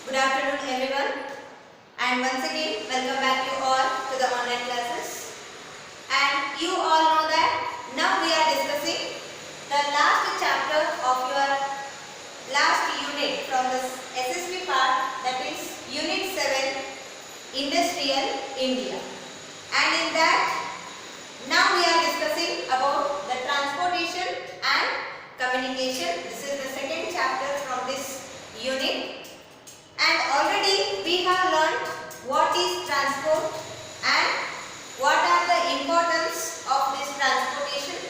Good afternoon everyone, and once again welcome back you all to the online classes. And you all know that now we are discussing the last chapter of your last unit from the SSP part, that is Unit 7 Industrial India. And in that now we are discussing about the transportation and communication. This is the second chapter from this unit. And already we have learnt what is transport and what are the importance of this transportation.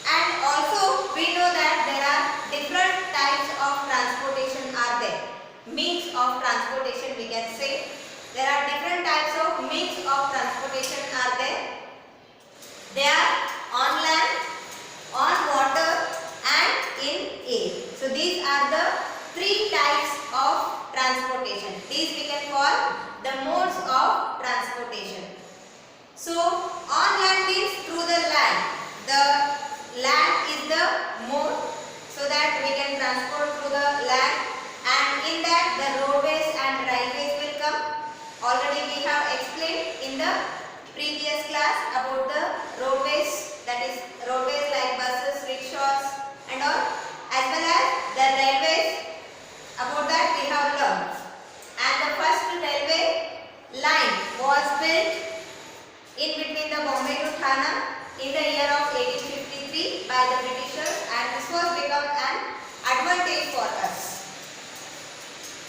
And also we know that there are different types of transportation are there. Means of transportation we can say. There are different types of means of transportation are there. They are on land, on water and in air. So these are the three types of transportation. These we can call the modes of transportation. So on land means through the land. The land is the mode, so that we can transport through the land, and in that the roadways and railways will come. Already we have explained in the previous class about the roadways, that is roadways like buses, rickshaws and all, as well as the railways. About that we have learned. And the first railway line was built in between the Bombay to Thane in the year of 1853 by the Britishers, and this was become an advantage for us.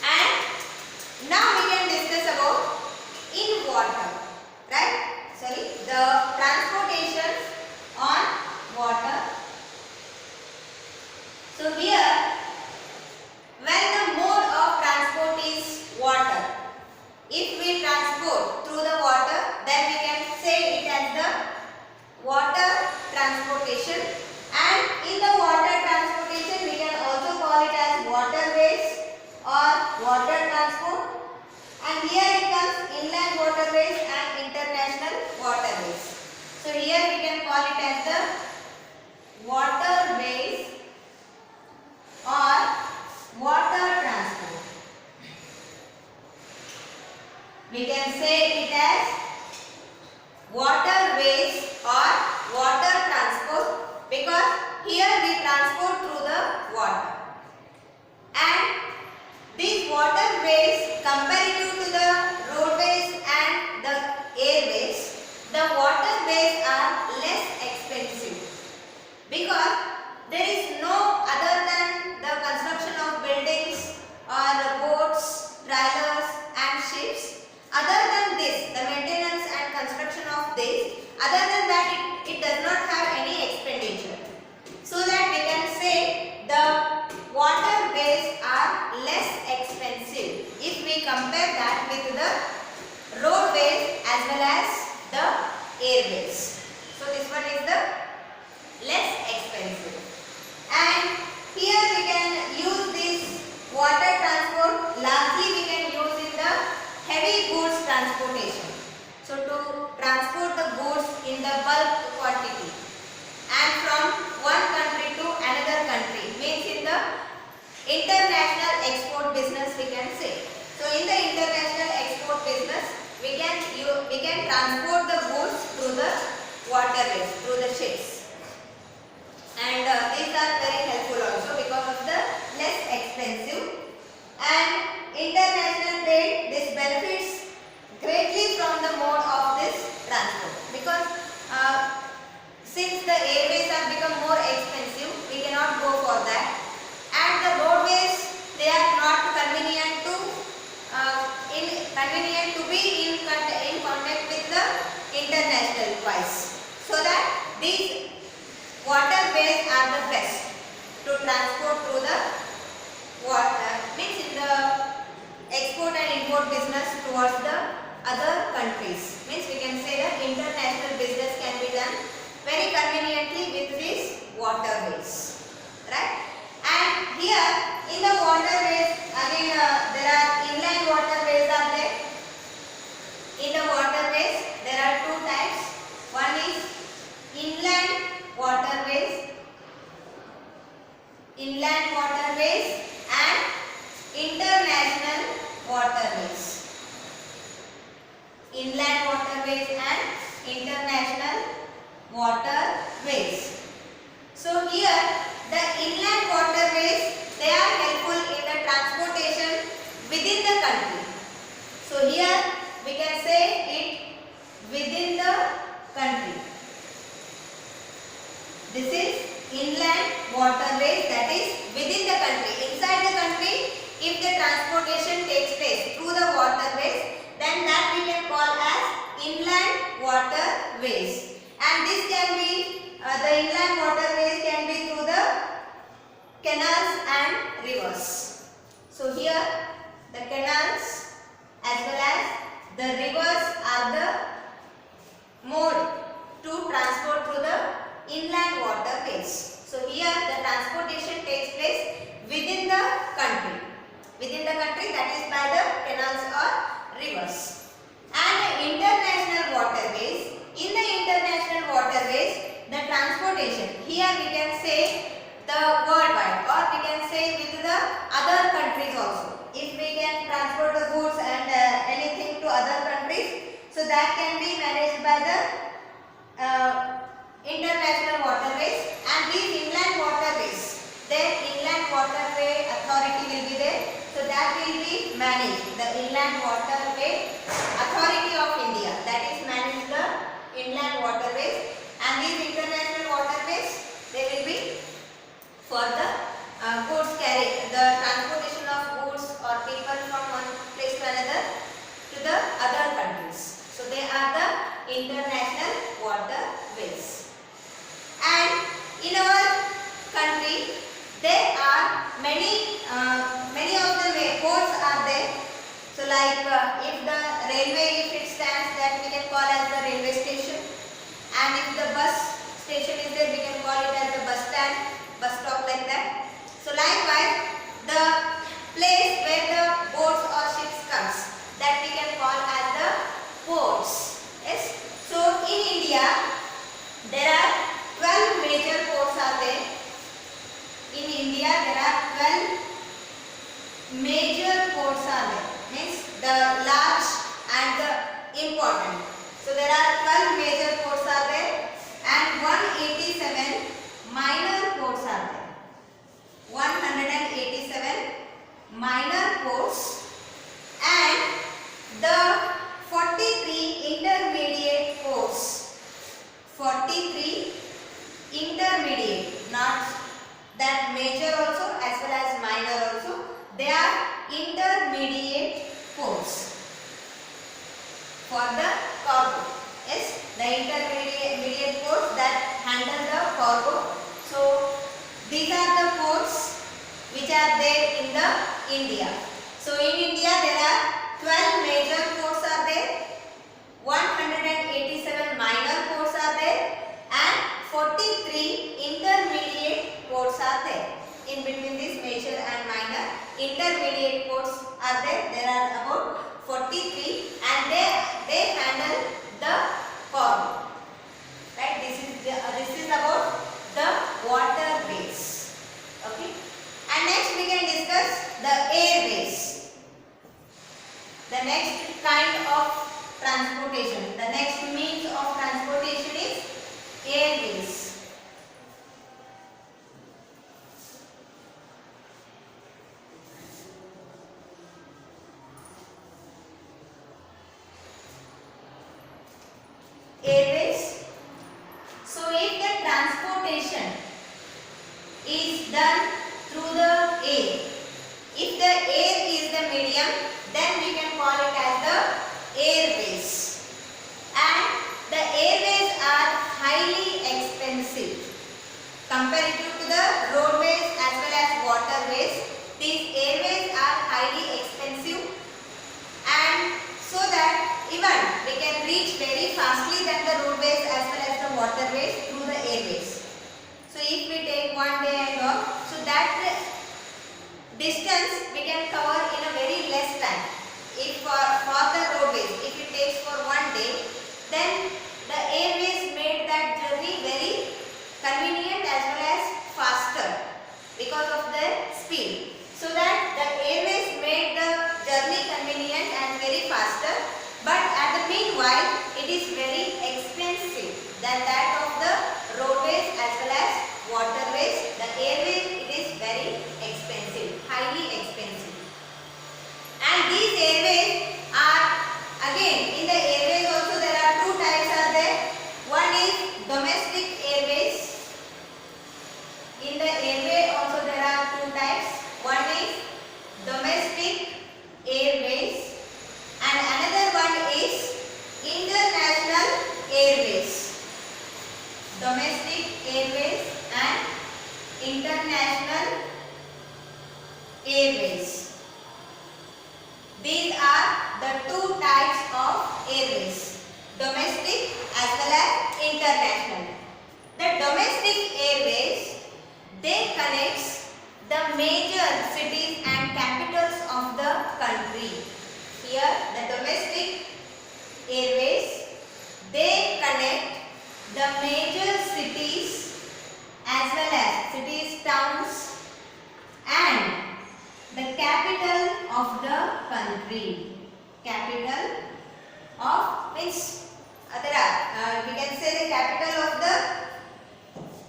And now we can discuss about in water, right? Sorry, the transportation on water. So here, when the mode of transport is water, if we transport through the water, then we can say it as the water transportation. And in the water transportation, we can also call it as waterways or water transport. And here it comes inland waterways and international waterways. So here we can call it as the waterways or water transport. We can say it as waterways or water transport, because here we transport through the water. And these waterways, comparative to the roadways and the airways, the waterways are less expensive, because there is no other than the construction of buildings or the boats, trailers and ships. Other than this, the maintenance and construction of this, other than that it does not have any expenditure. So that we can say the waterways are less expensive if we compare that with the roadways as well as the airways. So this one is the less expensive. And here we can use this water transport, largely we can use in the heavy goods transportation. So to transport the goods in the bulk quantity and from one country to another country, means in the international export business we can say. So in the international export business, we can transport the goods through the waterways, through the ships. And these are very helpful also because of the less expensive. And international trade, this benefits greatly from the mode of this transport, because since the airways have become more expensive, we cannot go for that. And the roadways, they are not convenient to be in contact with the international wise. So that these waterways are the best to transport through the water, means in the export and import business towards the other countries. Means we can say that international business can be done very conveniently with these waterways, right? And here in the waterways, again there are inland waterways are there. In the waterways there are two types. One is inland waterways and international waterways. Inland waterways and international waterways. So here the inland waterways, they are helpful in the transportation within the country. So here we can say it within the country. This is inland waterways, that is within the country. Inside the country, if the transportation takes place through the waterways, then that we can call as inland waterways. And this can be, the inland waterways can be through the canals and rivers. So here the canals as well as the rivers are the mode to transport through the inland waterways. So here the transportation takes place within the country. Within the country, that is by the canals or rivers. And the international waterways. In the international waterways, the transportation, here we can say the worldwide, or we can say with the other countries also. If we can transport the goods and anything to other countries, so that can be managed by the international waterways. And these inland waterways, their inland waterway authority will be there, so that will be managed. The inland waterway authority of India, that is manage the inland waterways. And these international waterways, they will be for the goods carry, the transportation of goods or people from one place to another to the other countries. So they are the international waterways. And in our country, there are many of the ports are there. So like if the railway, if it stands, that we can call as the railway station. And if the bus station is there, we can call it as the bus stand, bus stop, like that. So likewise, the place where the boats or ships comes, that we can call as the ports. Yes. So in India, there are 12 major ports are there. In India, there are 12 major ports are there. Means the large and the important. So there are 12 major ports are there and 187 minor ports are there. 187 minor ports and the 43 intermediate ports. 43 intermediate, not that major also as well as minor also. They are intermediate ports for the cargo. Yes, the intermediate ports that handle the cargo. So these are the ports which are there in the India. So in India there are 12 major ports are there, 187 minor ports are there and 43 intermediate ports are there. In between these major and minor, intermediate ports are there. There are about 43 and they handle the cargo. Right? This is about the waterways. Okay. And next we can discuss the airways. The next kind of transportation, the next means of transportation is airways. Airways. So if the transportation is done through the air, if the air is the medium, then we can call it as the airways. And the airways are highly expensive comparative to the roadways as well as waterways. These airways are highly expensive, and so that even we can reach very fastly than the roadways as well as the waterways through the airways. So if we take one day and all, so that distance we can cover in a very less time. If for the roadways, if it takes for one day, then the airways made that journey very convenient as well as faster because of their speed. So that the airways made the journey convenient while it is very expensive than that of the roadways as well as waterways. The airways, it is very expensive, highly expensive. And these airways are, again, in the airways also there are two types are there. One is domestic airways. In the airway also there are two types. One is domestic airways and another one is international airways. Domestic airways and international airways. These are the two types of airways, domestic as well as international. The domestic airways, they connect the major cities and capitals of the country. Here the domestic airways, they connect the major cities as well as cities, towns and the capital of the country. Capital of means we can say the capital of the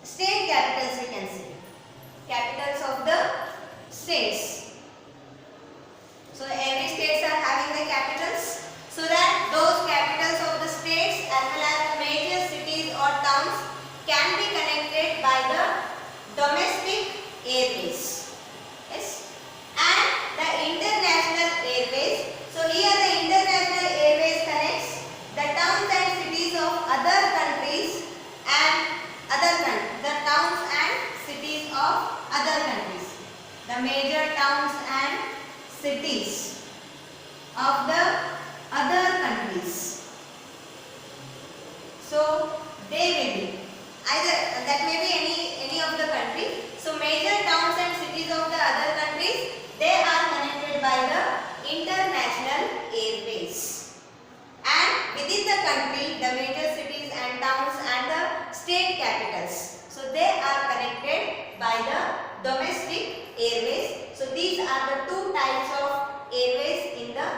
state capitals, we can say capitals of the states. So every states are having the capitals, so that those capitals of the states as well as major cities or towns can be connected by the domestic airways. Yes. And the international airways, so here the international airways connects the towns and cities of other countries and the towns and cities of other countries, the major towns and cities of the other countries. So they will be either, that may be any of the country. So major towns and cities of the other countries, they are connected by the international airways. And within the country, the major cities and towns and the state capitals, so they are connected by the domestic airways. So these are the two types of airways in the,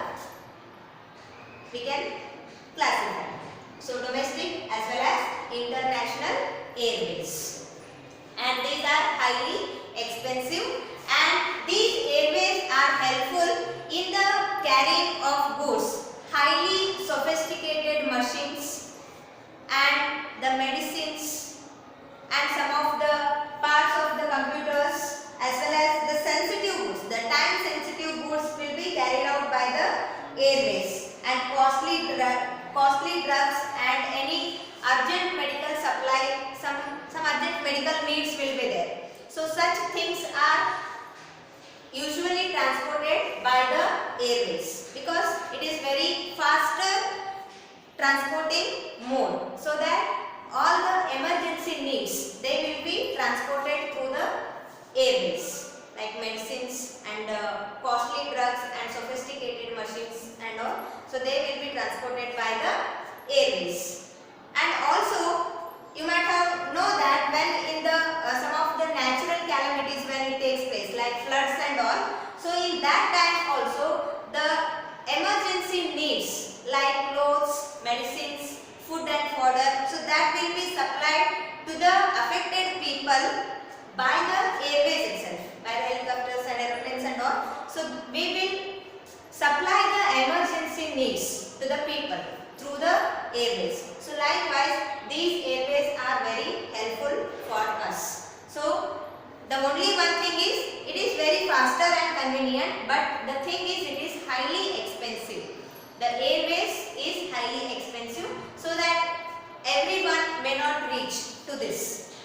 we can classify. So domestic as well as international airways. And these are highly expensive, and these airways are helpful in the carrying of goods, highly sophisticated machines and the medicines and some of the parts of the computers as well as the sensitive goods. The time sensitive goods will be carried out by the airways, and costly drugs and any urgent medical supply, some urgent medical needs will be there. So such things are usually transported by the airways because it is very faster transporting mode, so that all the emergency needs, they will be transported through the airways, like medicines and costly drugs and sophisticated machines and all. So they will be transported by the airways. And also you might have know that when in the some of the natural calamities when it takes place, like floods and all, so in that time also the emergency needs like clothes, medicines, food and fodder, so that will be supplied to the affected people by the airways itself, by the helicopters and aeroplanes and all. So we will supply the emergency needs to the people through the airways. So likewise these airways are very helpful for us. So the only one thing is it is very faster and convenient, but the thing is it is highly expensive. The airways is highly expensive, so that everyone may not reach to this.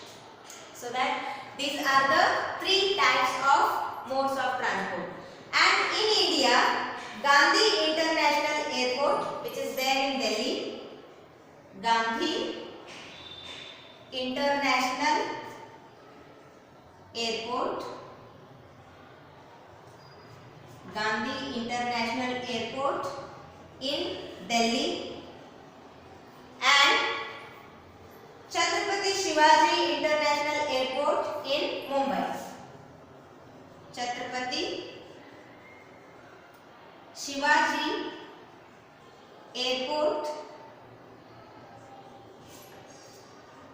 So that these are the three types of modes of transport. And in India, Gandhi International Airport, which is there in Delhi, Gandhi International Airport, Gandhi International Airport in Delhi, and Chhatrapati Shivaji International Airport in Mumbai. Chhatrapati Shivaji Airport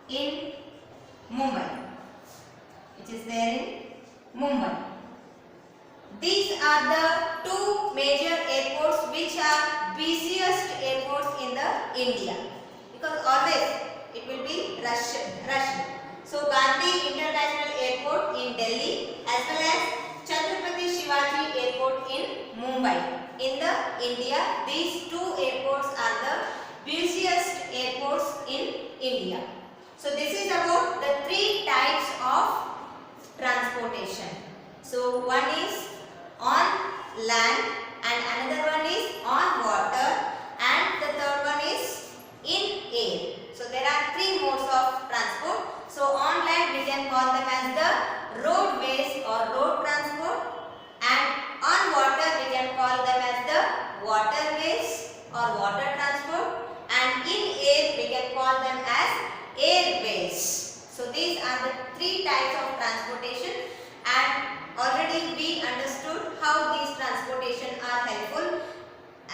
in Mumbai. It is there in Mumbai. These are the two major airports which are busiest airports in the India, because always it will be rush. So Gandhi International Airport in Delhi as well as Chhatrapati Shivaji Airport in Mumbai. In the India, these two airports are the busiest airports in India. So this is about the three types of transportation. So one is on land and another one is on water and the third one is in air. So there are three modes of transport. So on land we can call them as the roadways or road transport, and on water we can call them as the waterways or water transport, and in air we can call them as airways. So these are the three types of transportation, and already we understood how these transportation are helpful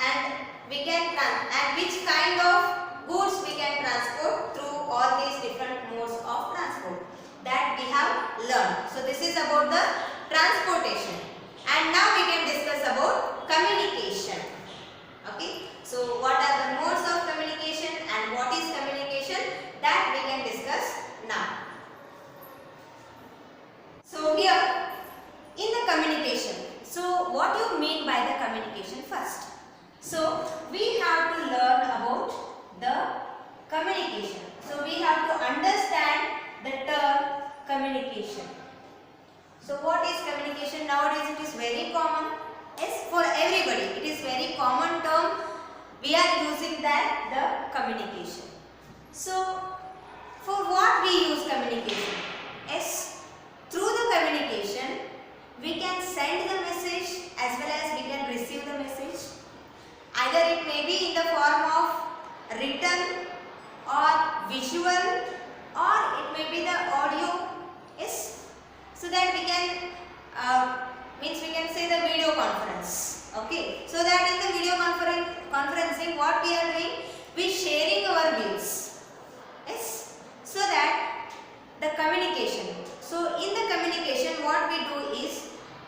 and we can and which kind of goods we can transport through all these different modes of transport that we have learned. So this is about the transportation, and now we can discuss about communication. Okay, so what are the modes of communication and what is communication, that we can discuss now. So here in the communication, so what do you mean by the communication first? So we have to learn about the communication. So we have to understand the term communication. So what is communication? Nowadays it is very common. Yes, for everybody it is very common term. We are using that, the communication. So for what we use communication? Yes, through the communication we can send the message as well as we can receive the message. Either it may be in the form of written or visual, or it may be the audio. Yes, so that we can means we can say the video conference. Okay, so that in the video conferencing what we are doing, we sharing our views. Yes, so that the communication. So in the communication what we do is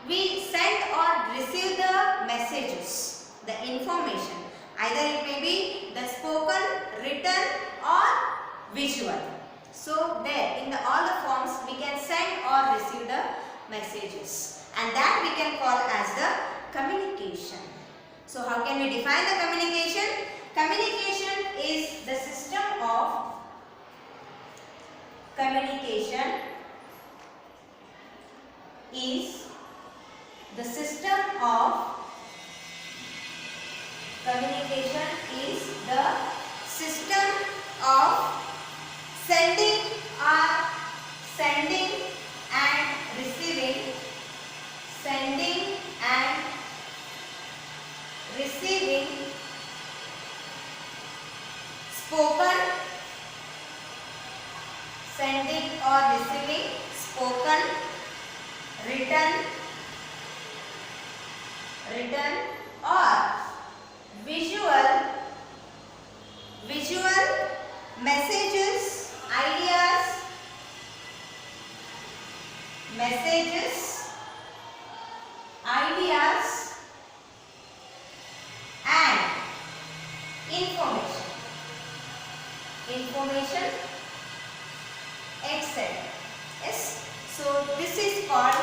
we send or receive the messages, the information. Either it may be the spoken, written or visual. So there in all the forms we can send or receive the messages, and that we can call as the communication. So how can we define the communication? Communication is the system of communication is the system of communication is the system of sending and receiving, sending and receiving spoken, sending or receiving spoken, written or visual messages, ideas and information etc. Yes, so this is called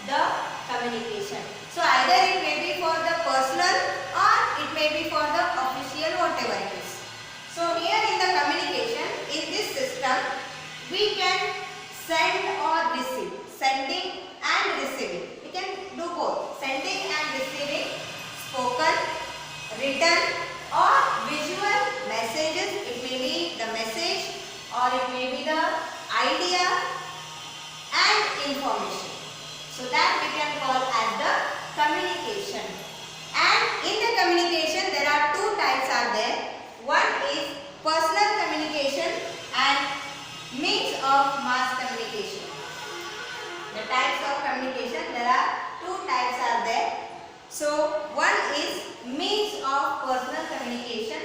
the communication. So either it may be for the personal or it may be for the official, whatever it is. So here in the communication, in this system we can send or receive, sending and receiving. We can do both, sending and receiving spoken, written or visual messages. It may be the message or it may be the idea and information. So that we can call as the communication. And in the communication there are two types are there. One is personal communication and means of mass communication. The types of communication, there are two types are there. So one is means of personal communication,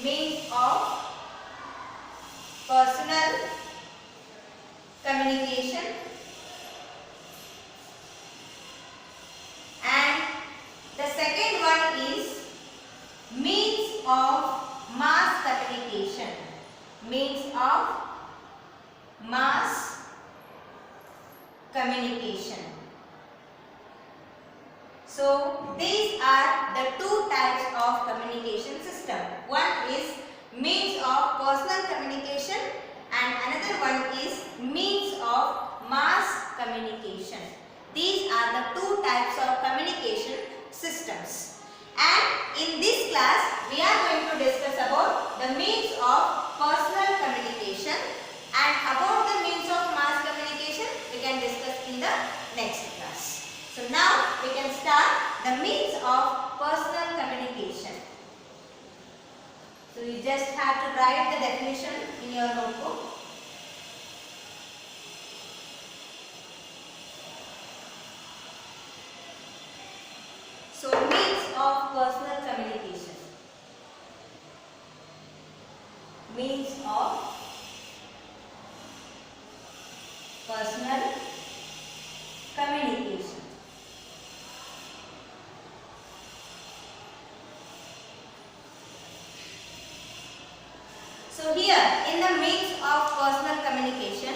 means of personal communication, and the second one is means of mass communication. Means of mass communication. So these are the two types of communication system. One is means of personal communication and another one is means of mass communication. These are the two types of communication systems. And in this class we are going to discuss about the means of personal communication, and about the means of mass communication we can discuss in the next class. So now we can start the means of personal communication. So you just have to write the definition in your notebook. So means of personal communication. Means of personal communication. So here in the means of personal communication,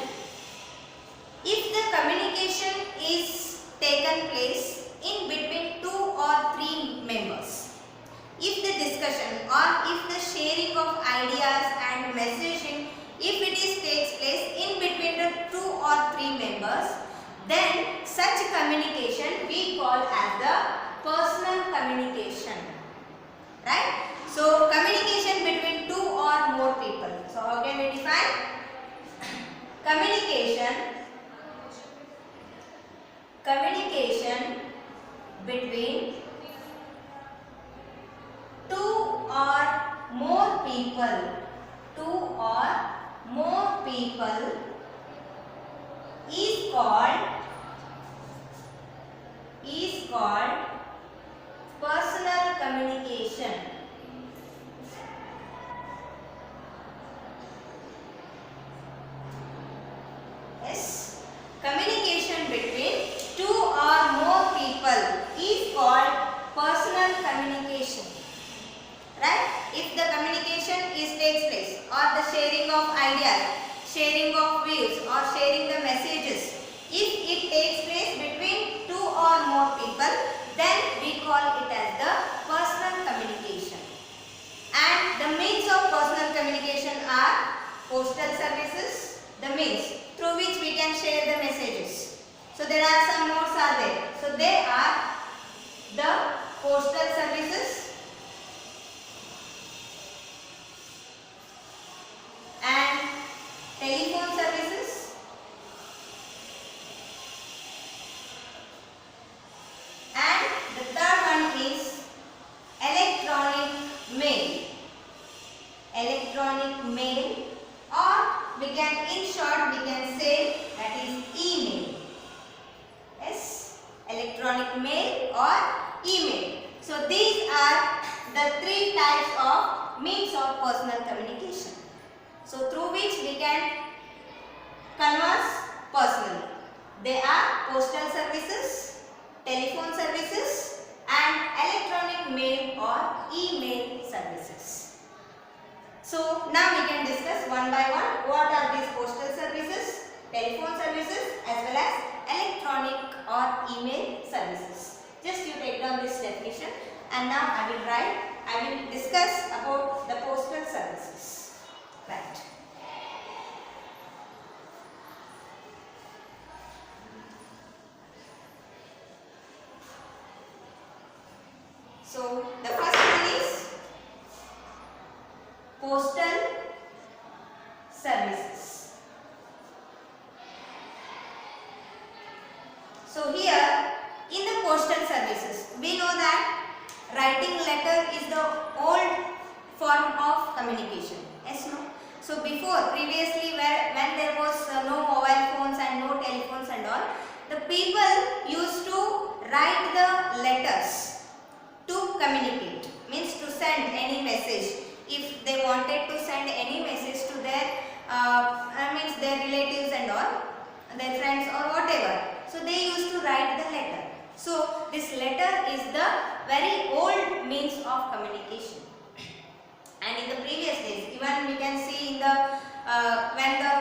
if the communication is taken place in between 2 or 3 members, if the discussion or if the sharing of ideas and messaging, if it is takes place in between the 2 or 3 members, then such communication we call as the personal communication. Right? So communication between 2 or more people. So how can we define? Communication between 2 or more people. 2 or more people is called personal communication. Yes, communication between 2 or more people is called personal communication. Right? If the communication takes place, or the sharing of ideas, sharing of views, or sharing the messages, if it takes place between 2 or more people, then we call it as the personal communication. And the means of personal communication are postal services, the means through which we can share the messages. So there are some modes are there. So they are the postal services and telephone services and the third one is electronic mail. Electronic mail, or we can, in short we can say that is email. Yes, electronic mail or email. So these are the 3 types of means of personal communication. So through which we can converse personally. They are postal services, telephone services and electronic mail or email services. So now we can discuss one by one what are these postal services, telephone services as well as electronic or email services. Just you take down this definition, and now I will discuss about the postal services. Right. So the first one is postal services. So here in the postal services, we know that writing letter is the old form of communication. Yes, no? So before, previously when there was no mobile phones and no telephones and all, the people used to write the letters to communicate, means to send any message. If they wanted to send any message to their means their relatives and all, their friends or whatever. So they used to write the letter. So this letter is the very old means of communication. And in the previous days, even we can see in the when the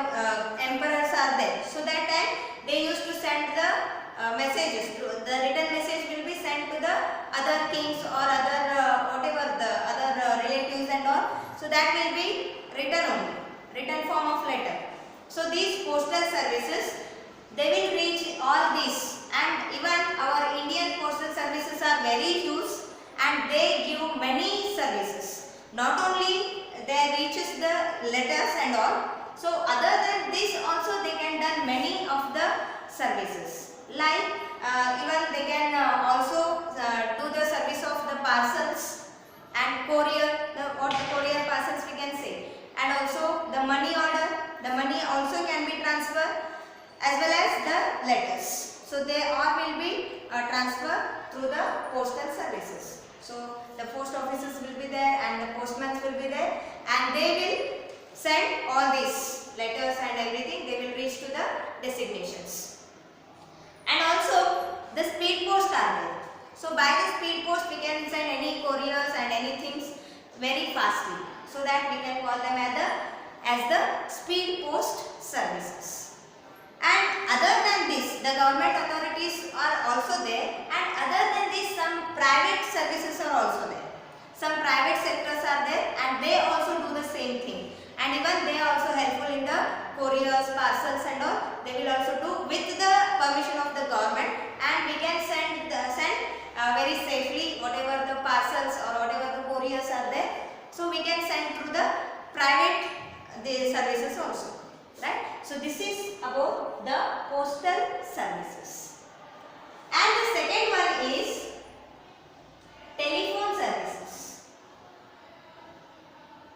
emperors are there, so that time they used to send the messages. The written message will be sent to the other kings or other whatever the other relatives and all. So that will be written only, written form of letter. So these postal services, they will reach all these, and even our Indian postal services are very huge and they give many services. Not only they reaches the letters and all, so other than this also they can done many of the services. Like even they can also do the service of the parcels and courier, what courier parcels we can say, and also the money order. The money also can be transferred as well as the letters. So they all will be transferred through the postal services. So the post offices will be there and the postmen will be there, and they will send all these letters and everything. They will reach to the designations. And also the speed post are there. So by the speed post we can send any couriers and anything very fastly. So that we can call them as the speed post services. And other than this, the government authorities are also there, and other than this, some private services are also there. Some private sectors are there and they also do the same thing. And even they are also helpful in the couriers, parcels and all. They will also do with the permission of the government, and we can send very safely whatever the parcels or whatever the couriers are there. So we can send through the private services also. Right? So this is about the postal services. And the second one is telephone services.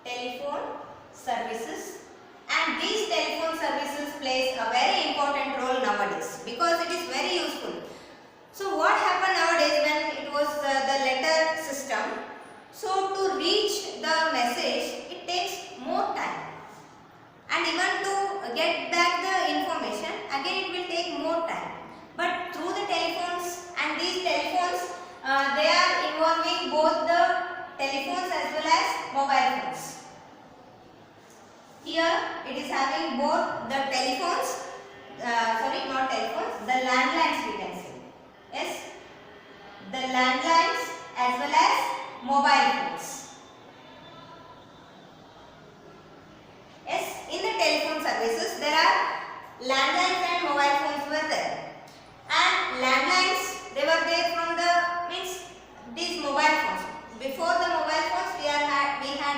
Telephone services, and these telephone services plays a very important role nowadays because it is very useful. So what happened nowadays when it was the letter system? So to reach the message, it takes more time. And even to get back the information, again it will take more time. But through the telephones, and these telephones, they are involving both the telephones as well as mobile phones. Here it is having both the telephones, not telephones, the landlines we can say. Yes, the landlines as well as mobile phones. Yes, in the telephone services there are landlines and mobile phones were there. And landlines, they were there from these mobile phones. Before the mobile phones we had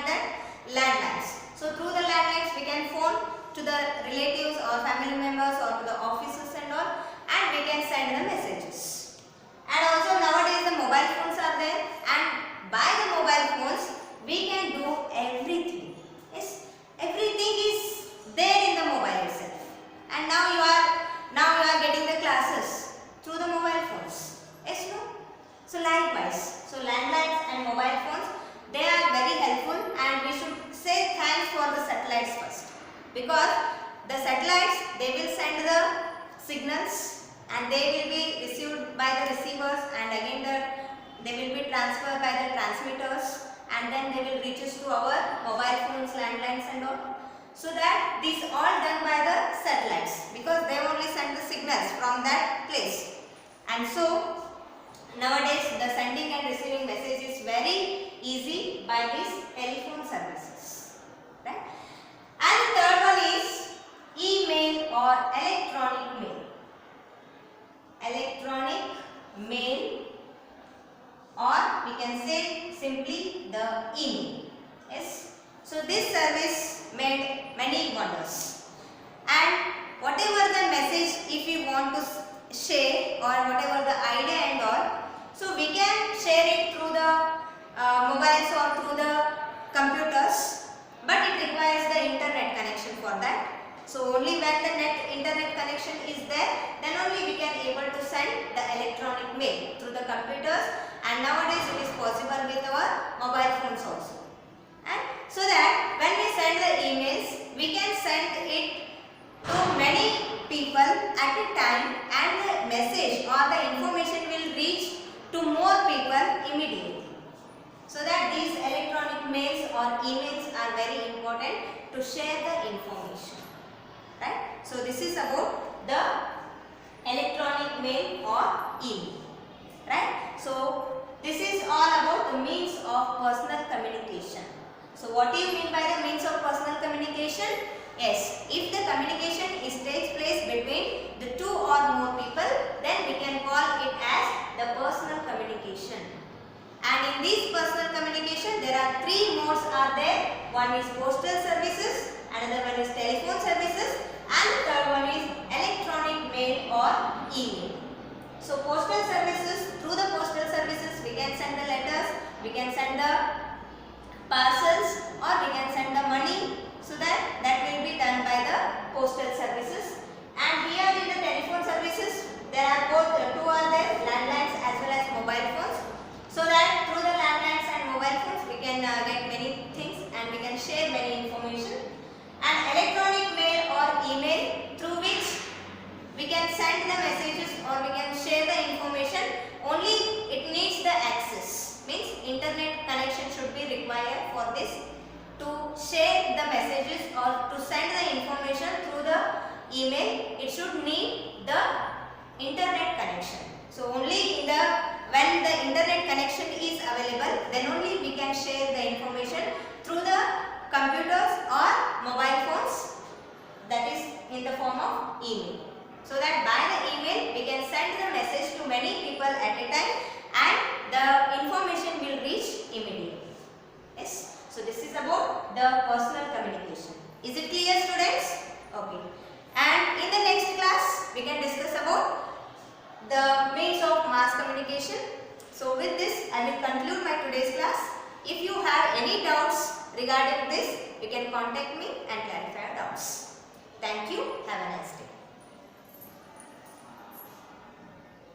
that landlines. So through the landlines we can phone to the relatives or family members or to the offices and all, and we can send the messages. And also nowadays the mobile phones are there, and by the mobile phones we can do everything. Yes, everything is there in the mobile itself. And now you are getting the classes through the mobile phones. Yes, no? So likewise, so landlines and mobile phones, they are very helpful, and we should say thanks for the satellites first, because the satellites, they will send the signals and they will be received by the receivers, and again they will be transferred by the transmitters, and then they will reach us to our mobile phones, landlines and all. So that these all done by the satellites, because they only send the signals from that place. And so nowadays the sending and receiving message is very easy by these telephone services. Right? And the third one is email or electronic mail. Electronic mail, or we can say simply the email. Yes. So this service made many wonders, and whatever the message if you want to share or whatever the idea and all, so we can share it through the mobiles or through the computers, but it requires the internet connection for that. So only when the internet connection is there, then only we can able to send the electronic mail through the computers, and nowadays it is possible with our mobile phones also. And so that when we send the emails, we can send it to many people at a time, and the message or the information will reach to more people immediately. So that these electronic mails or emails are very important to share the information, right? So this is about the electronic mail or email, right? So this is all about the means of personal communication. So what do you mean by the means of personal communication? Yes, if the communication takes place between the two or more people, then we can call it as the personal communication. And in this personal communication, there are three modes are there. One is postal services, another one is telephone services, and the third one is electronic mail or email. So postal services, through the postal services, we can send the letters, we can send the parcels, or we can send the money. So that will be done by the postal services. And here in the telephone services, there are both two are there, landlines as well as mobile phones. So that through the landlines and mobile phones we can get many things and we can share many information. And electronic mail or email, through which we can send the messages or we can share the information, only it needs the access. Means internet connection should be required for this. To share the messages or to send the information through the email, it should need the internet connection. So only in when the internet connection is available, then only we can share the information through the computers or mobile phones, that is in the form of email. So that by the email we can send the message to many people at a time and the information will reach immediately. Yes. So this is about the personal communication. Is it clear, students? Okay. And in the next class we can discuss about the means of mass communication. So with this I will conclude my today's class. If you have any doubts regarding this, you can contact me and clarify your doubts. Thank you. Have a nice day.